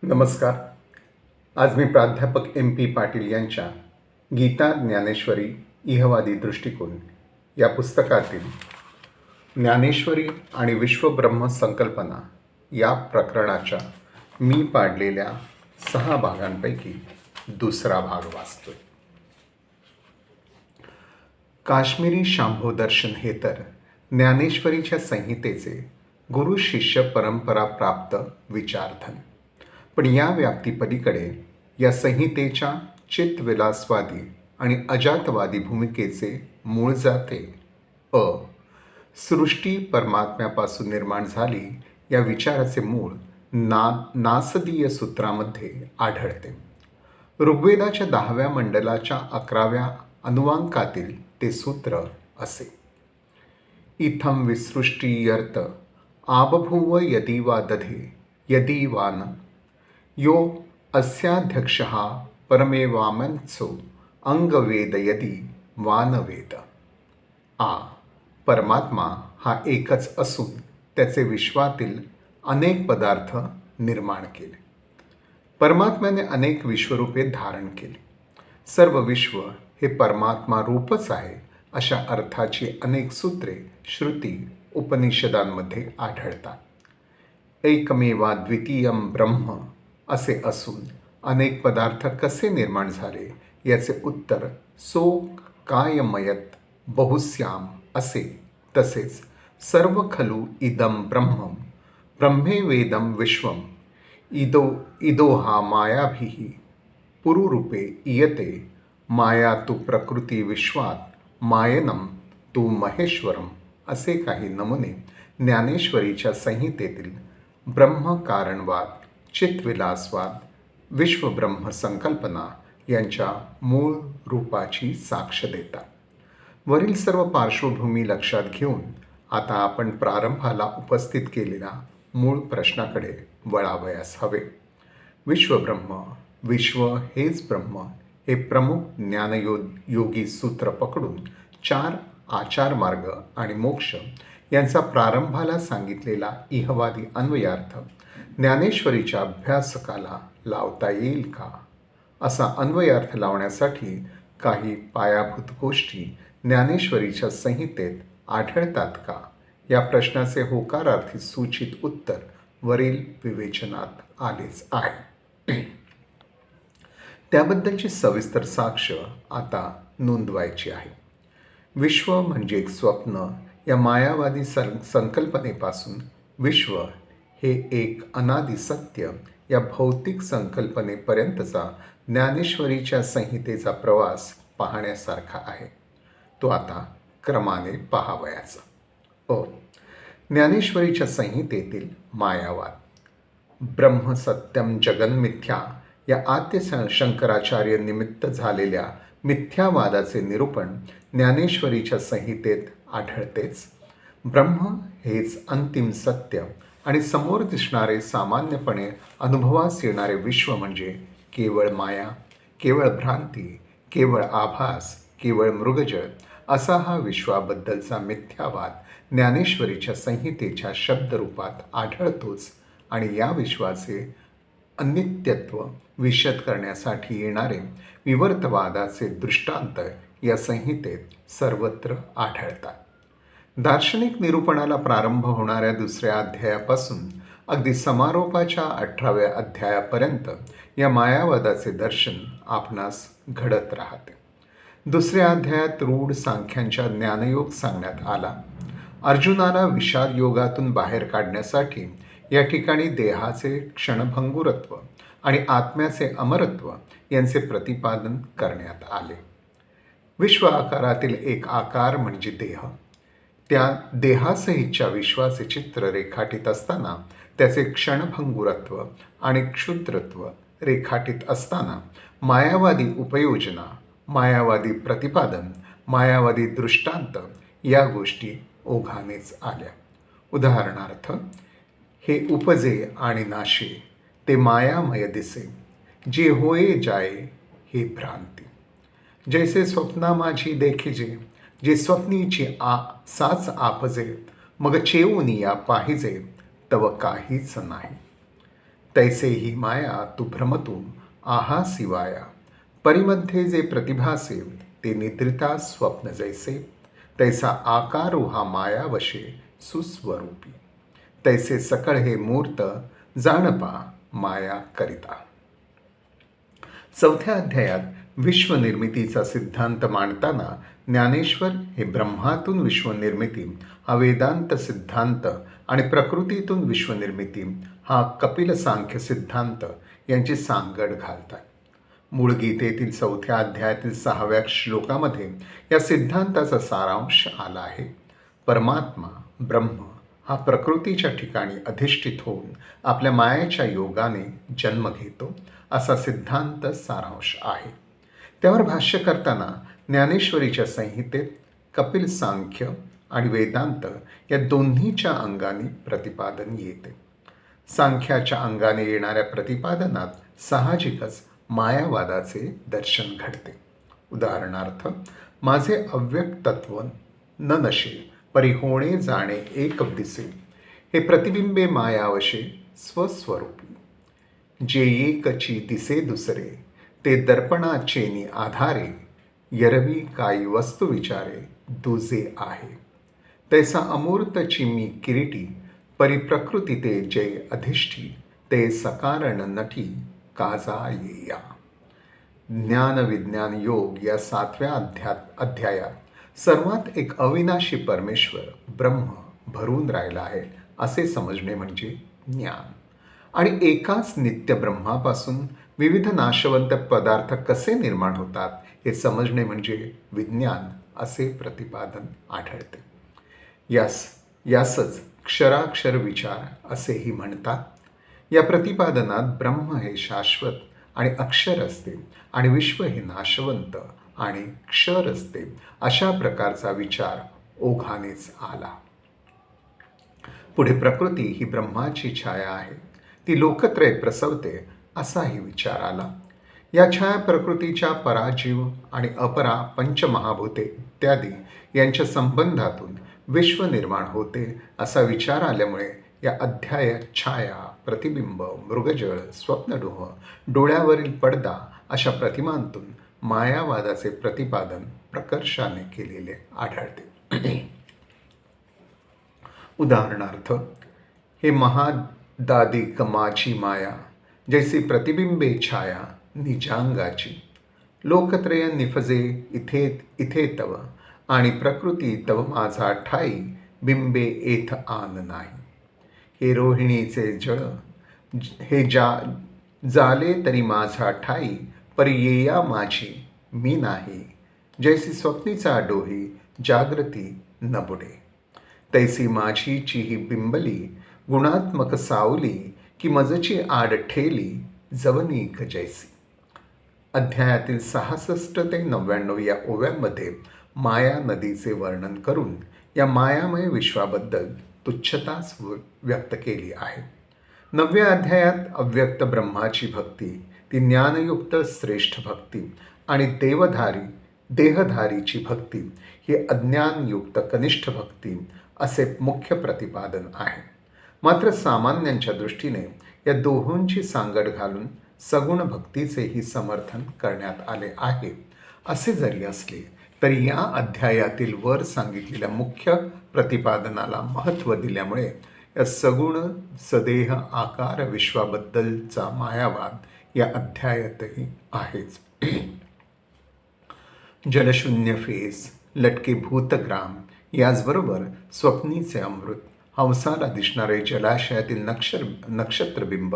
नमस्कार. आज मी प्राध्यापक MP पाटील यांच्या गीता ज्ञानेश्वरी इहवादी दृष्टिकोन या पुस्तकातील ज्ञानेश्वरी आणि विश्वब्रह्म संकल्पना या प्रकरणाच्या मी पाडलेल्या 6 भागांपैकी दुसरा भाग वाचतोय. काश्मीरी शांभो दर्शन हे तर ज्ञानेश्वरीच्या संहितेचे गुरु शिष्य परंपरा प्राप्त विचारधन. पण या व्याप्तीपलीकडे या संहितेच्या चित्तविलासवादी आणि अजातवादी भूमिकेचे मूळ जाते. सृष्टी परमात्म्यापासून निर्माण झाली या विचाराचे मूळ नासदीय सूत्रामध्ये आढळते. ऋग्वेदाच्या 10व्या मंडलाच्या 11व्या अनुवांकातील ते सूत्र असे: इथं विसृष्टीयर्थ आबभूव यदि वा दधे यदि वा न यो अस्याध्यक्षः परमेवामंसो अंगवेद यदि वा न वेद. परमात्मा हा एकच असून त्याचे विश्वातील अनेक पदार्थ निर्माण केले. परमात्म्याने अनेक विश्वरूपे धारण केली. सर्व विश्व हे परमात्मा रूपच आहे अशा अर्थाची अनेक सूत्रे श्रुती उपनिषदांमध्ये आढळतात. एकमेवा द्वितीयम ब्रह्म असे असून अनेक पदार्थ कसे निर्माण झाले याचे उत्तर सो कायमयत बहुस्याम असे. तसेच सर्व खलु इदम ब्रह्मम ब्रह्मेवेदम विश्वम इदो हा मायाभिः पुरुरूपे इयते माया तु प्रकृती विश्वात मायनम तु महेश्वरम असे काही नमुने ज्ञानेश्वरीच्या संहितेतील ब्रह्मकारणवाद, चित्तविलासवाद, विश्वब्रह्म संकल्पना यांच्या मूळ रूपाची साक्ष देतात. वरील सर्व पार्श्वभूमी लक्षात घेऊन आता आपण प्रारंभाला उपस्थित केलेल्या मूळ प्रश्नाकडे वळावयास हवे. विश्वब्रह्म, विश्व हेच ब्रह्म हे प्रमुख ज्ञानयोगी सूत्र पकडून 4 आचार मार्ग आणि मोक्ष यांचा प्रारंभाला सांगितलेला इहवादी अन्वयार्थ ज्ञानेश्वरीच्या अभ्यासकाला लावता येईल का? असा अन्वयार्थ लावण्यासाठी काही पायाभूत गोष्टी ज्ञानेश्वरीच्या संहितेत आढळतात का या प्रश्नाचे होकारार्थी सूचित उत्तर वरील विवेचनात आलेच आहे. त्याबद्दलची सविस्तर साक्ष आता नोंदवायची आहे. विश्व म्हणजे एक स्वप्न या मायावादी संकल्पनेपासून विश्व हे एक अनादि सत्य या भौतिक संकल्पनेपर्यंतचा ज्ञानेश्वरीच्या संहितेचा प्रवास पाहण्यासारखा आहे. तो आता क्रमाने पाहावयाचा. ज्ञानेश्वरीच्या संहितेतील मायावाद. ब्रह्म सत्यम जगन्मिथ्या या आद्य शंकराचार्य निमित्त झालेल्या मिथ्यावादाचे निरूपण ज्ञानेश्वरीच्या संहितेत आढळतेच. ब्रह्म हेच अंतिम सत्य आणि समोर दिसणारे सामान्यपणे अनुभवास येणारे विश्व म्हणजे केवळ माया, केवळ भ्रांती, केवळ आभास, केवळ मृगजळ असा हा विश्वाबद्दलचा मिथ्यावाद ज्ञानेश्वरीच्या संहितेच्या शब्दरूपात आढळतोच. आणि या विश्वाचे अनित्यत्व विशद करण्यासाठी येणारे विवर्तवादाचे दृष्टांत या संहितेत सर्वत्र आढळतात. दार्शनिक निरूपणाला प्रारंभ होणाऱ्या 2ऱ्या अध्यायापासून अगदी समारोपाच्या 18व्या अध्यायापर्यंत या मायावादाचे दर्शन आपणास घडत राहते. 2ऱ्या अध्यायात रूढ सांख्यांच्या ज्ञानयोग सांगण्यात आला. अर्जुनाला विषाद योगातून बाहेर काढण्यासाठी या ठिकाणी देहाचे क्षणभंगुरत्व आणि आत्म्याचे अमरत्व यांचे प्रतिपादन करण्यात आले. विश्व आकारातील एक आकार म्हणजे देह. त्या देहासहितच्या विश्वाचे चित्र रेखाटित असताना त्याचे क्षणभंगुरत्व आणि क्षुद्रत्व रेखाटित असताना मायावादी उपयोजना, मायावादी प्रतिपादन, मायावादी दृष्टांत या गोष्टी ओघानेच आल्या. उदाहरणार्थ, हे उपजे आणि नाशे, ते मायामय दिसे, जे होये जाये हे भ्रांती. जैसे स्वप्ना माझी देखिजे, जे स्वप्नीची साच आपजे, मग चेऊनिया पाहिजे तव काहीच नाही. तैसे ही माया तू भ्रमतून आहा शिवाया. परिमध्ये जे प्रतिभासे ते निद्रिता स्वप्न जैसे. तैसा आकारो हा माया वशे सुस्वरूपी. तैसे सकळ हे मूर्त जाणपा माया करिता. चौथ्या अध्यायात विश्वनिर्मितीचा सिद्धांत मांडताना ज्ञानेश्वर हे ब्रह्मातून विश्वनिर्मिती हा वेदांत सिद्धांत आणि प्रकृतीतून विश्वनिर्मिती हा कपिल सांख्य सिद्धांत यांची सांगड घालतात. मूळ गीतेतील चौथ्या अध्यायातील 6व्या श्लोकामध्ये या सिद्धांताचा सारांश आला आहे. परमात्मा ब्रह्म हा प्रकृतीच्या ठिकाणी अधिष्ठित होऊन आपल्या मायेच्या योगाने जन्म घेतो असा सिद्धांत सारांश आहे. त्यावर भाष्य करताना ज्ञानेश्वरीच्या संहितेत कपिल सांख्य आणि वेदांत या दोन्हीच्या अंगाने प्रतिपादन येते. सांख्याच्या अंगाने येणाऱ्या प्रतिपादनात साहजिकच मायावादाचे दर्शन घडते. उदाहरणार्थ, माझे अव्यक्त तत्व न नशे परी होणे जाणे एक दिसे. हे प्रतिबिंबे मायावशे स्वस्वरूपी. जे एकची दिसे दुसरे ते दर्पणाचेनी आधारे. यरवी काही वस्तू विचारे दुजे आहे. तैसा अमूर्तची मी किरीटी परी प्रकृती ते जे अधिष्ठी. ते सकारण नठी काजा येया. ज्ञान विज्ञान योग या 7व्या अध्यायात सर्वात एक अविनाशी परमेश्वर ब्रह्म भरून राहिला आहे असे समजणे म्हणजे ज्ञान. आणि एकाच नित्य ब्रह्मापासून विविध नाशवंत पदार्थ कसे निर्माण होतात हे समजणे म्हणजे विज्ञान असे प्रतिपादन आढळते. यासच क्षराक्षर विचार असेही म्हणतात. या प्रतिपादनात ब्रह्म हे शाश्वत आणि अक्षर असते आणि विश्व हे नाशवंत आणि क्षर असते अशा प्रकारचा विचार ओघानेच आला. पुढे प्रकृती ही ब्रह्माची छाया आहे, ती लोकत्रय प्रसवते असाही विचार आला. या छाया प्रकृतीच्या पराजीव आणि अपरा पंचमहाभूते इत्यादी यांच्या संबंधातून विश्व निर्माण होते असा विचार आल्यामुळे या अध्यायात छाया, प्रतिबिंब, मृगजळ, स्वप्नडोह, डोळ्यावरील पडदा अशा प्रतिमांतून मायावादाचे प्रतिपादन प्रकर्षाने केलेले आढळते. उदाहरणार्थ, हे महादादिक माझी माया जैसी प्रतिबिंबे छाया निजांगाची. लोकत्रय निफजे इथे तव आणि प्रकृती तव माझा ठाई. बिंबे एथ आन नाही. हे रोहिणीचे जळ हे जाले तरी माझा ठाई. परी येया माझी मी नाही. जैसी स्वप्नीचा डोही जागृती न बुडे. तैसी माझीची ही बिंबली गुणात्मक सावली. की मजची आड ठेली जवनिक जैसी. अध्यायातील 66 ते 99 या ओव्यांमध्ये माया नदीचे वर्णन करून या मायामय विश्वाबद्दल तुच्छताच व्यक्त केली आहे. 9व्या अध्यायात अव्यक्त ब्रह्माची भक्ती, ती ज्ञानयुक्त श्रेष्ठ भक्ती आणि देहधारीची भक्ती ही अज्ञानयुक्त कनिष्ठ भक्ती असे मुख्य प्रतिपादन आहे. मात्र सामान्यांच्या दृष्टीने या दोहोंची सांगड घालून सगुण भक्तीचेही समर्थन करण्यात आले आहे. असे जरी असले तरी या अध्यायातील वर सांगितलेल्या मुख्य प्रतिपादनाला महत्त्व दिल्यामुळे या सगुण सदेह आकार विश्वाबद्दलचा मायावाद या अध्यायातही आहेच. जलशून्य फेस, लटके भूतग्राम, याचबरोबर स्वप्नीचे अमृत, हंसाला दिसणारे जलाशयातील नक्षत्रबिंब,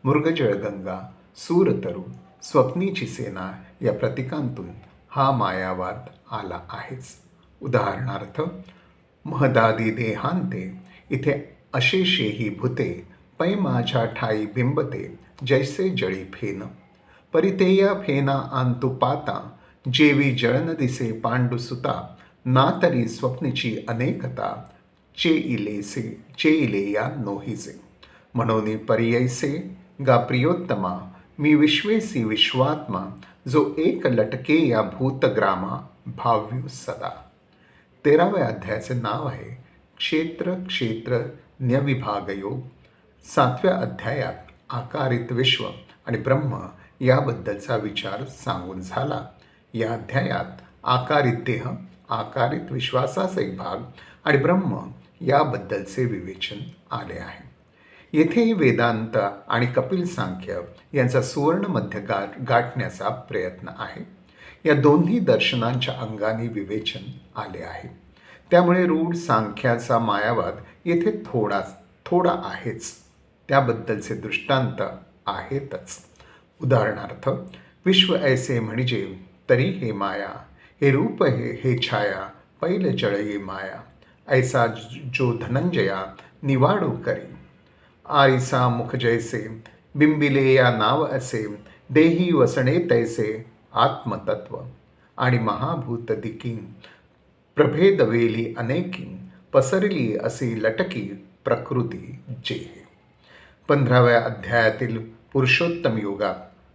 मृगजळगंगा, सूरतरू, स्वप्नीची सेना या प्रतीकांतून हा मायावाद आला आहेच. उदाहरणार्थ, महदादी देहांते इथे अशेषेही भूते. पै माझ्या ठाई बिंबते जैसे जळी फेन. परितेया फेना आंतु पाता. जेवी जळन दिसे पांडुसुता. ना तरी स्वप्नीची अनेकता. चेइले या नोहीसे. म्हणून पर्यैसे गा प्रियोत्तमा. मी विश्वेसी विश्वात्मा. जो एक लटके या भूतग्रामा भाव्यू सदा. 13व्या अध्यायाचे नाव आहे क्षेत्र न्यविभाग योग. 7व्या अध्यायात आकारित विश्व आणि ब्रह्म याबद्दलचा विचार सांगून झाला. या अध्यायात आकारित देह, आकारित विश्वासाचा एक भाग आणि ब्रह्म याबद्दलचे विवेचन आले आहे. येथेही वेदांत आणि कपिल सांख्य यांचा सुवर्ण मध्य गाठण्याचा प्रयत्न आहे. या दोन्ही दर्शनांच्या अंगाने विवेचन आले आहे. त्यामुळे रूढ सांख्याचा मायावाद येथे थोडा आहेच, त्याबद्दलचे दृष्टांत आहेतच. उदाहरणार्थ, विश्व ऐसे म्हणजे तरी हे माया, हे रूप हे छाया, पैल जळ ये माया, ऐसा जो धनंजया निवाडू करी, आरिसा मुख जैसे, बिंबिले या नाव असे, देही वसणे तैसे, आत्मतत्व आणि महाभूत दिकीन, प्रभेद वेली अनेकी, पसरली असे लटकी प्रकृती जेहे. 15व्या अध्यायातील पुरुषोत्तम योगात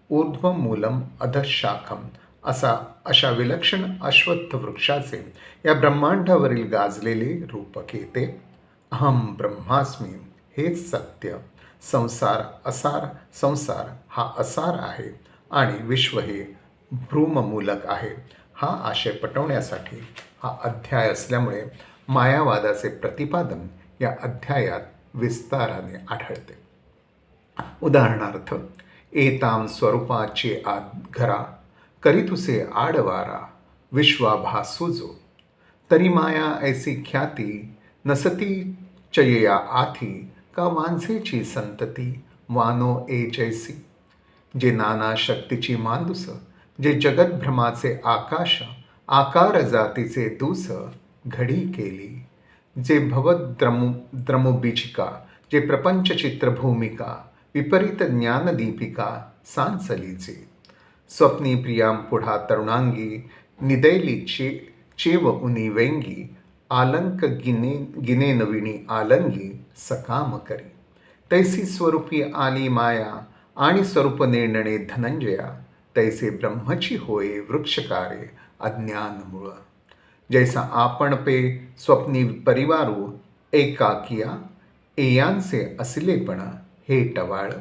ऊर्ध्वमूलम अधशाखम अशा विलक्षण अश्वत्थ वृक्षाचे या ब्रह्मांडावरील गाजलेले रूपक येते. अहम ब्रह्मास्मी, हेच सत्य, संसार हा असार आहे आणि विश्व हे भ्रूममूलक आहे, हा आशय पटवण्यासाठी हा अध्याय असल्यामुळे मायावादाचे प्रतिपादन या अध्यायात विस्ताराने आढळते. उदाहरणार्थ, एताम स्वरूपाचे घरा, करीतुसे आडवारा, विश्वाभासुजो, तरी माया ऐसी ख्याती, नसती चयया आथी, का माणसेची संतती, वानो ए जैसी. जे नाना शक्तीची मांदूस, जे जगद्भ्रमाचे आकाश, आकार जातीचे दूस, घडी केली, जे भवद्रमुबीजिका, जे प्रपंच चित्रभूमिका, विपरीत ज्ञानदीपिका सांचलीचे, स्वप्नी प्रियां पुढा तरुणांगी, निदैली चेव उनी वेंगी, आलंक गिने नविणी आलंगी, सकाम करी, तैसी स्वरूपी आली माया, आणि स्वरूप निर्णणे धनंजया, तैसे ब्रह्मची होय वृक्षकारे अज्ञान मूळ. जैसा आपण पे स्वप्नी परिवारू, एकाकिया एयांचे असिलेपण हे टवाळ,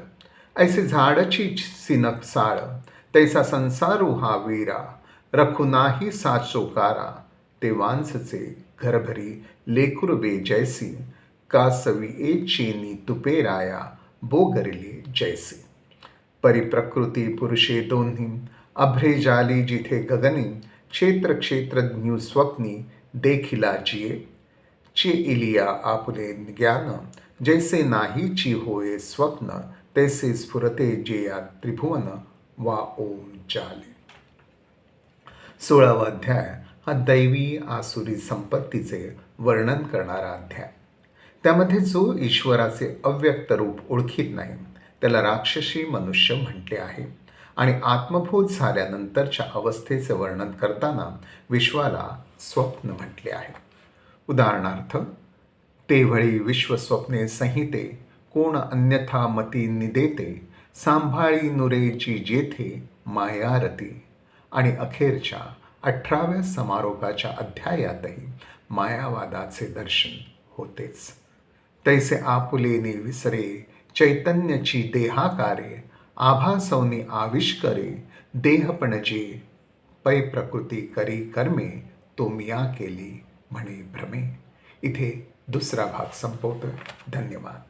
ऐसे झाडची सिनक साळ, तैसा संसारू हा वीरा, रखू नाही साचोकारा, ते वांसचे घरभरी लेकुरबे जैसी, का सवी चेनी तुपे राया, बोगरले जैसी. परिप्रकृती पुरुषे दोन्ही, अभ्रे जाली जिथे गगनी, क्षेत्रज्ञू स्वप्नी देखिला जिये, चे इलिया आपुले ज्ञान, जैसे नाहीची होय स्वप्न, तैसे स्फुरते जेया त्रिभुवन, वा ओम जाले. 16वा अध्याय हा दैवी आसुरी संपत्तीचे वर्णन करणारा अध्याय. त्यामध्ये जो ईश्वराचे अव्यक्त रूप ओळखीत नाही त्याला राक्षसी मनुष्य म्हटले आहे आणि आत्मबोध झाल्यानंतरच्या अवस्थेचे वर्णन करताना विश्वाला स्वप्न म्हटले आहे. उदाहरणार्थ, तेवळी विश्वस्वप्ने संहिते, कोण अन्यथा मती निदेते, सांभाळी नुरेची जेथे मायारती. आणि अखेरच्या 18व्या समारोपाच्या अध्यायातही मायावादाचे दर्शन होतेच. तैसे आपुलेने विसरे, चैतन्याची देहाकारे, आभासवनी आविष्करे, देहपणजे, पै प्रकृती करी कर्मे, तो मिया केली म्हणे भ्रमे. इथे दुसरा भाग संपवतो. धन्यवाद.